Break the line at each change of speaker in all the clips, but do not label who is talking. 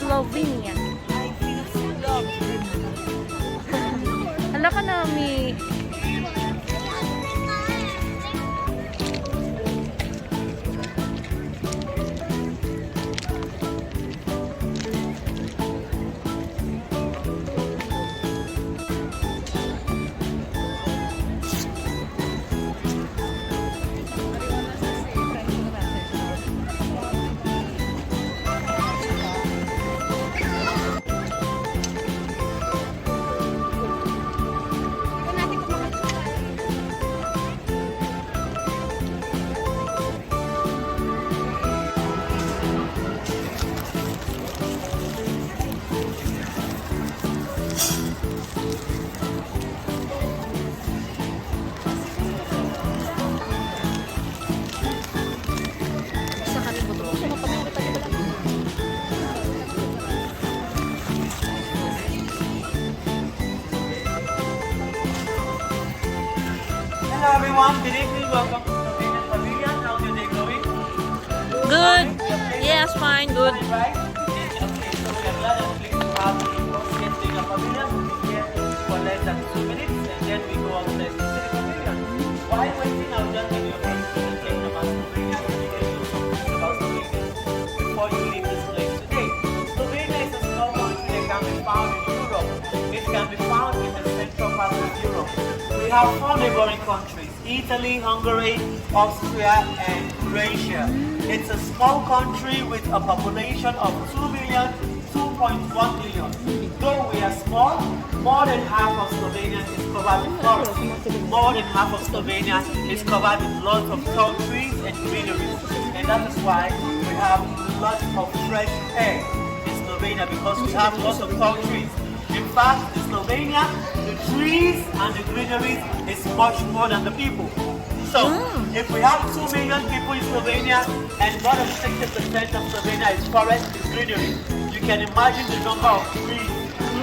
Slovenia. Hala ka nami.
Hello everyone, good evening, welcome to Pavilion. Pavilion. How's your day going?
Good. Yes, fine, good.
Right? Okay, so we are glad and pleased to have the associate in the Pavilion. We'll be here for less than 2 minutes and then we go upstairs to the Pavilion. While waiting, I'll just give you a brief presentation about Slovenia so you can know some things about Slovenia before you leave this place today. Slovenia is a small country that can be found in Europe. It can be found in the central part of Europe. We have 4 neighboring countries, Italy, Hungary, Austria, and Croatia. It's a small country with a population of 2.1 million. Though we are small, more than half of Slovenia is covered with forests. More than half of Slovenia is covered with lots of tall trees and greenery. And that is why we have lots of fresh air in Slovenia, because we have lots of tall trees. In fact, in Slovenia, the trees and the greenery is much more than the people. So, if we have 2 million people in Slovenia and more than 60% of Slovenia is forest, is greenery, you can imagine the number of trees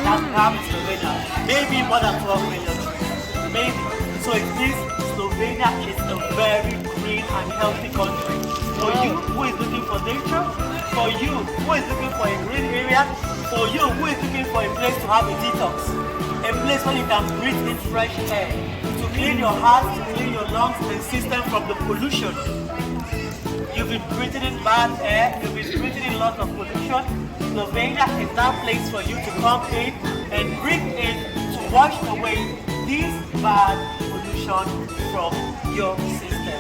that we have in Slovenia. Maybe more than 12 million trees. Maybe. So it means Slovenia is a very green and healthy country. For you who is looking for nature, for you who is looking for a green area, for you who is looking for a place to have a detox, a place where you can breathe in fresh air, to clean your heart, to clean your lungs and system from the pollution. You've been breathing in bad air, you've been breathing in lots of pollution. Slovenia is that place for you to come in and breathe in to wash away this bad pollution from your system.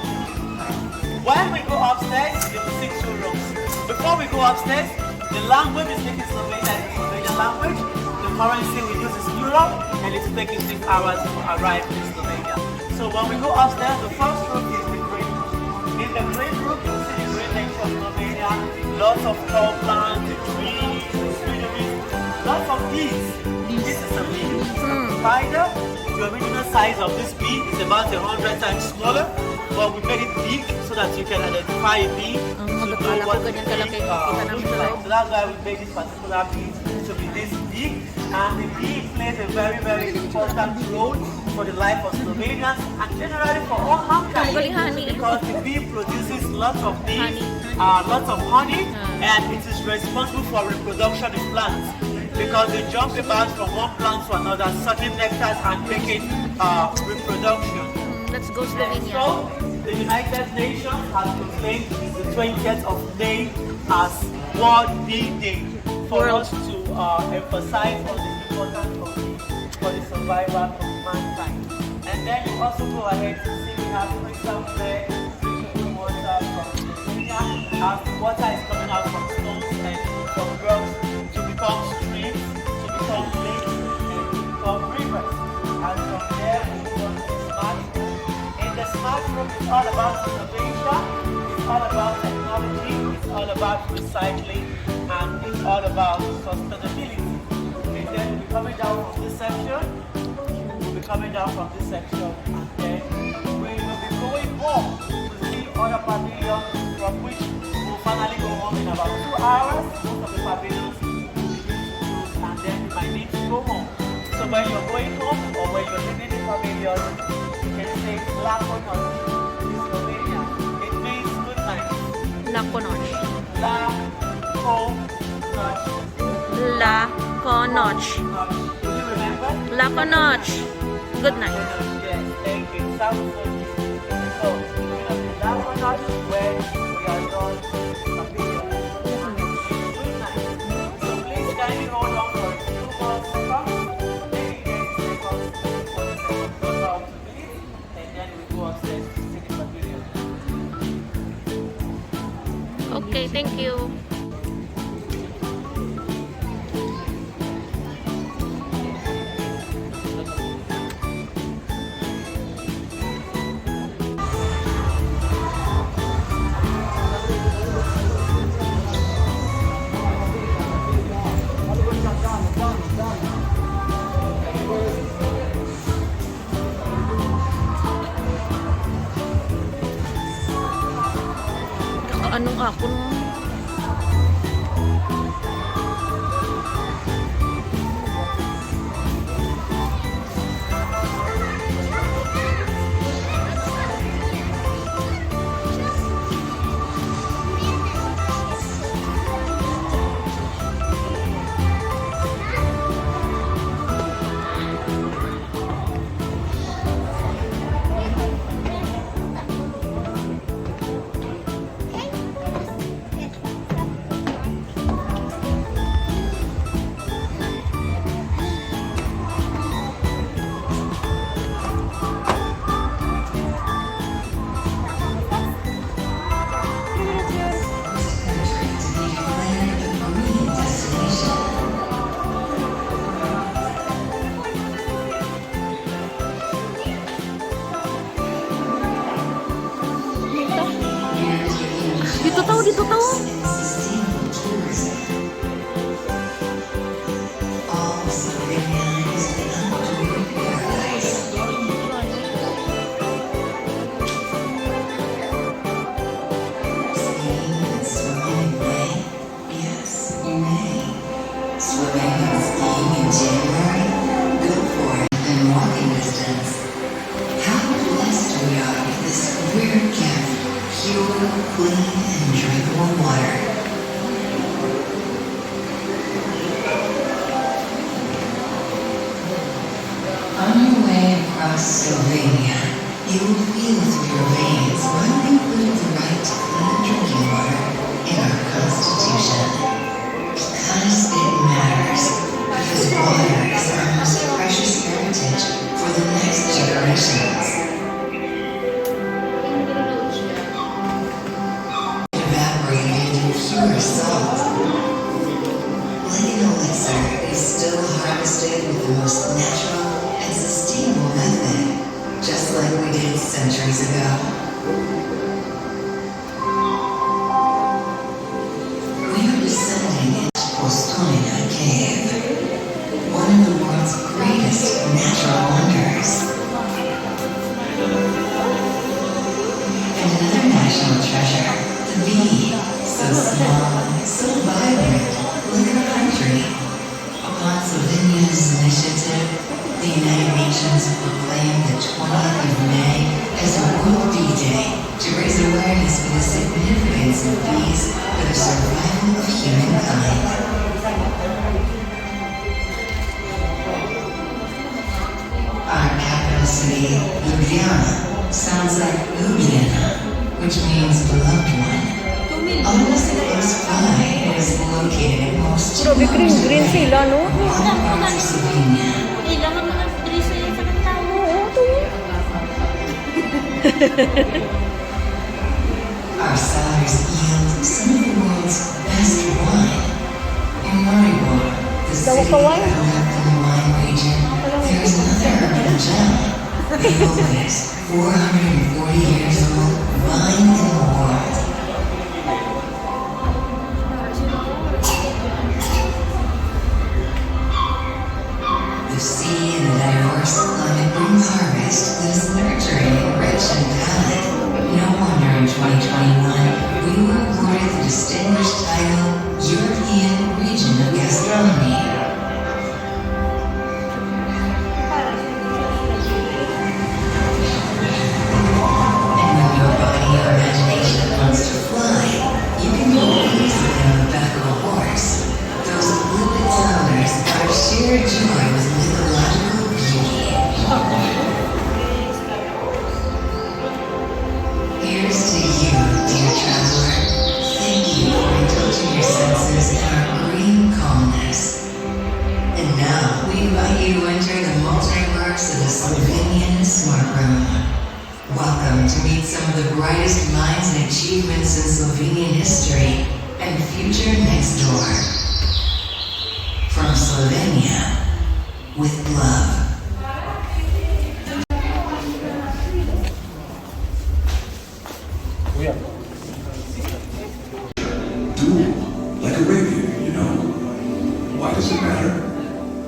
When we go upstairs, you will see 2 rooms. Before we go upstairs, the language is speaking Slovenia is the Slovenian language. The currency we use is euro, and it's taking 6 hours to arrive in Slovenia. So when we go upstairs, the first room is the green room. In the green room, you'll see the green nature of Slovenia, lots of tall plants, the trees, the greenery, lots of bees. This is a bee. Spider. The original size of this bee is about 100 times smaller, but we made it big so that you can identify a bee. So that's why we made this particular bee to be this big, and the bee plays a very, very important role for the life of Slovenians and generally for all mankind, because the bee produces lots of bees, lots of honey, and it is responsible for reproduction in plants, because they jump about from one plant to another, sucking nectar and making reproduction.
Let's go Slovenia.
So, the United Nations has proclaimed the 20th of May as World Bee Day for us to emphasize on the importance of bees for the survival of mankind. And then you also go ahead to see we have crystal clear drinking water from Slovenia, as the water is coming out from stones and from rocks to become streams, to become lakes, and to become rivers. And from there we go to the smart room. In the smart room, it's all about innovation, it's all about technology, it's all about recycling, and it's all about sustainability. And then we'll be coming down from this section, we'll be coming down from this section, and then we will be going home to see other pavilions, from which we'll finally go home in about 2 hours. Most of the pavilions will be closed, and then we might need to go home. So when you're going home or when you're leaving the pavilion, you can say Lakonoc in Slovenia. It means good night.
Lakonoc.
Lakonoc.
Laco Notch.
Do you remember?
Laco Notch. Good night.
Yes, thank you. Sounds so easy. So, Laco Notch when we are done Pavilion. Good night. So please kindly hold on for 2 more seconds. Maybe 20 seconds, 40 seconds, goes out to please. And then we go upstairs to City Pavilion.
Okay, thank you. Anong ako nung dito tahu.
Clean and drinkable water. On your way across Slovenia, you will feel through your veins why we included the right to clean drinking water in our Constitution. Because it matters. Because water is our most precious heritage for the next generations. Pure salt. Lake elixir is still harvested with the most natural and sustainable method, just like we did centuries ago. We are descending into Expo cave, one of the world's greatest natural wonders. And another national treasure, the bee. So small, so vibrant, like our country. Upon Slovenia's initiative, the United Nations proclaimed the 20th of May as World Bee Day to raise awareness for the significance of bees for the survival of humankind. Our capital city, Ljubljana, sounds like Ljubljana, which means beloved one. Almost close by, it is located most
Grabe, green sila, no?
other parts of Slovenia.
Kailangan mga dress sa tao.
Our cellars yield some of the world's best wine. In Maribor, the city held up in the wine region, there is another urban gem, the oldest, 440 years old vine in the world. The sea and the diverse climate bring harvest that is nurturing, rich, and palate. No wonder in 2021 we were awarded the distinguished title European Region of Gastronomy. And when your body or imagination wants to fly, you can go easily on the back of a horse. Those lipid cylinders are Welcome to meet some of the brightest minds and achievements in Slovenian history and future next door. From Slovenia, with love.
Dual, like a rapier, you know. Why does it matter?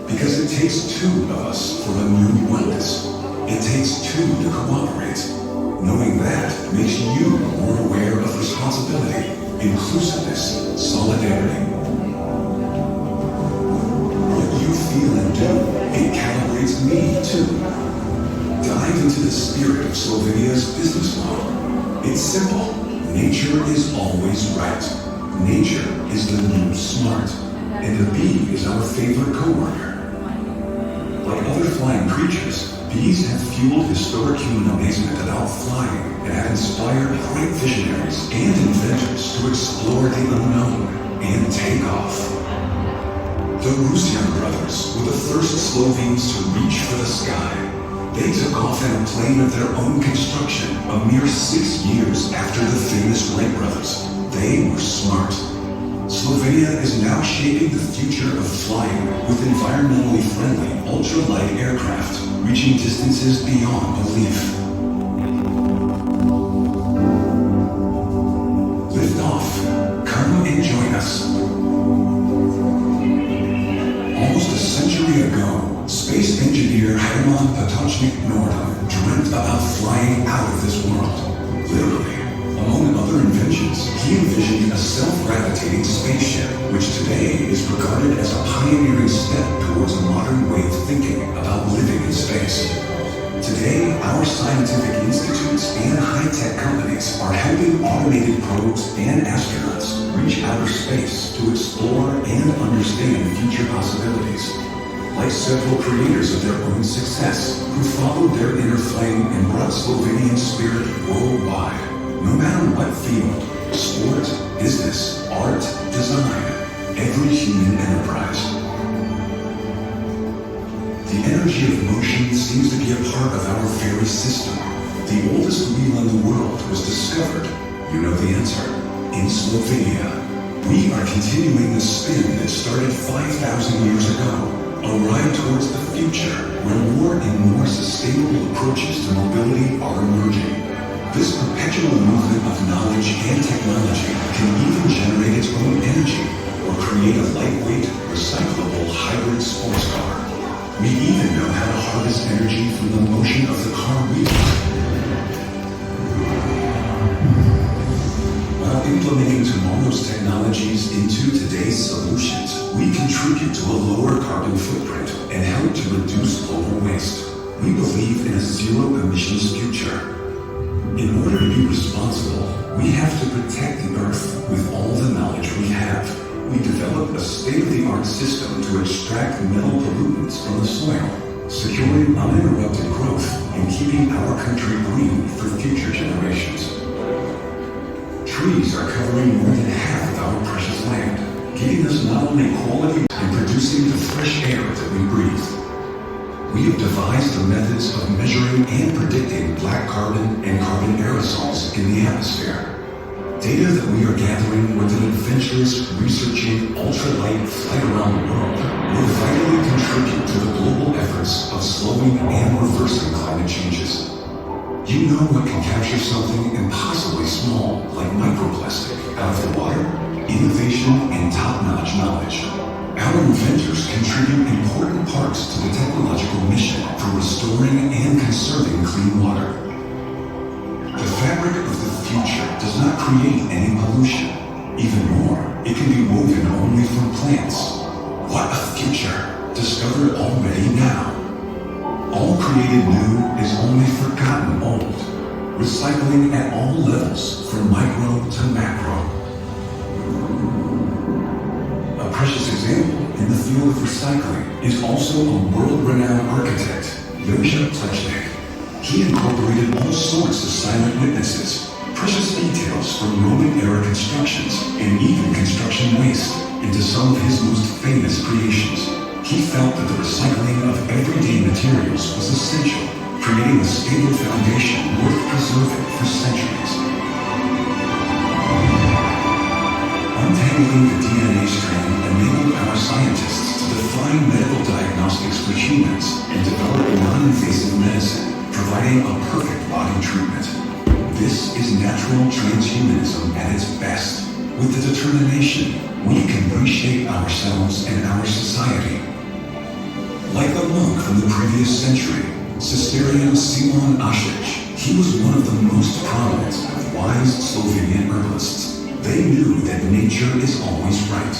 Because it takes two of us for a new oneness. It takes two to cooperate. Knowing that makes you more aware of responsibility, inclusiveness, solidarity. What you feel and do, it calibrates me too. Dive into the spirit of Slovenia's business model. It's simple. Nature is always right. Nature is the new smart. And the bee is our favorite co-worker. Like other flying creatures, bees have fueled historic human amazement about flying and have inspired great visionaries and inventors to explore the unknown and take off. The Rusian brothers were the first Slovenes to reach for the sky. They took off in a plane of their own construction a mere 6 years after the famous Wright brothers. They were smart. Slovenia is now shaping the future of flying with environmentally friendly, ultralight aircraft, reaching distances beyond belief. Lift off. Come and join us. Almost a century ago, space engineer Herman Potočnik Nordam dreamt about flying out of this world. Literally. Among other inventions, he envisioned a self-gravitating spaceship, which today is regarded as a pioneering step towards a modern way of thinking about living in space. Today, our scientific institutes and high-tech companies are helping automated probes and astronauts reach outer space to explore and understand future possibilities. Like several creators of their own success, who followed their inner flame and brought Slovenian spirit worldwide. No matter what field, sport, business, art, design, every human enterprise. The energy of motion seems to be a part of our very system. The oldest wheel in the world was discovered, you know the answer, in Slovenia. We are continuing the spin that started 5,000 years ago, a ride towards the future where more and more sustainable approaches to mobility are emerging. This perpetual movement of knowledge and technology can even generate its own energy or create a lightweight, recyclable hybrid sports car. We even know how to harvest energy from the motion of the car wheels. While implementing tomorrow's technologies into today's solutions, we contribute to a lower carbon footprint and help to reduce global waste. We believe in a zero-emissions future. In order to be responsible, we have to protect the Earth with all the knowledge we have. We developed a state-of-the-art system to extract metal pollutants from the soil, securing uninterrupted growth and keeping our country green for future generations. Trees are covering more than half of our precious land, giving us not only quality and producing the fresh air that we breathe. We have devised the methods of measuring and predicting black carbon and carbon aerosols in the atmosphere. Data that we are gathering with an adventurous, researching, ultralight flight around the world will vitally contribute to the global efforts of slowing and reversing climate changes. You know what can capture something impossibly small, like microplastic, out of the water? Innovation and top-notch knowledge. Our inventors contribute important parts to the technological mission for restoring and conserving clean water. The fabric of the future does not create any pollution. Even more, it can be woven only from plants. What a future, discovered already now. All created new is only forgotten old. Recycling at all levels, from micro to macro. A precious example in the field of recycling is also a world-renowned architect, Jože Plečnik. He incorporated all sorts of silent witnesses, precious details from Roman-era constructions, and even construction waste into some of his most famous creations. He felt that the recycling of everyday materials was essential, creating a stable foundation worth preserving for centuries. Untangling the DNA strand enabled our scientists to define medical diagnostics for humans and develop non-invasive medicine, providing a perfect body treatment. This is natural transhumanism at its best. With the determination, we can reshape ourselves and our society. Like the monk from the previous century, Cistercian Simon Asic, he was one of the most prominent of wise Slovenian herbalists. They knew that nature is always right.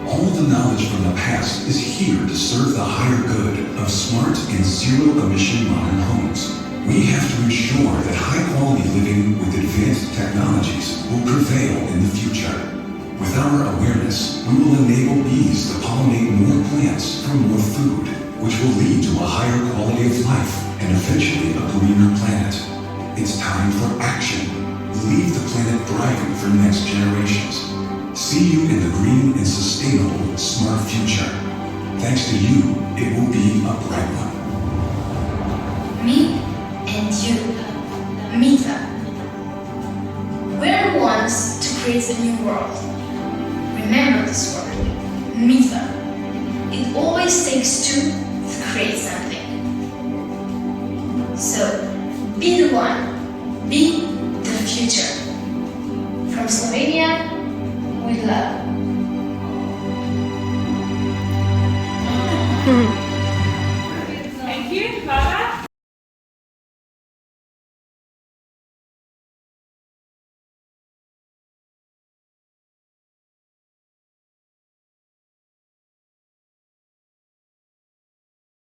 All the knowledge from the past is here to serve the higher good of smart and zero-emission modern homes. We have to ensure that high-quality living with advanced technologies will prevail in the future. With our awareness, we will enable bees to pollinate more plants for more food, which will lead to a higher quality of life and eventually a greener planet. It's time for action. Leave the planet thriving for next generations. See you in the green and sustainable smart future. Thanks to you, it will be a bright one.
Me and you, Mita. We're the ones to create a new world. Remember this word, Mita. It always takes two to create something. So, be the one, be the future. From Slovenia, with love.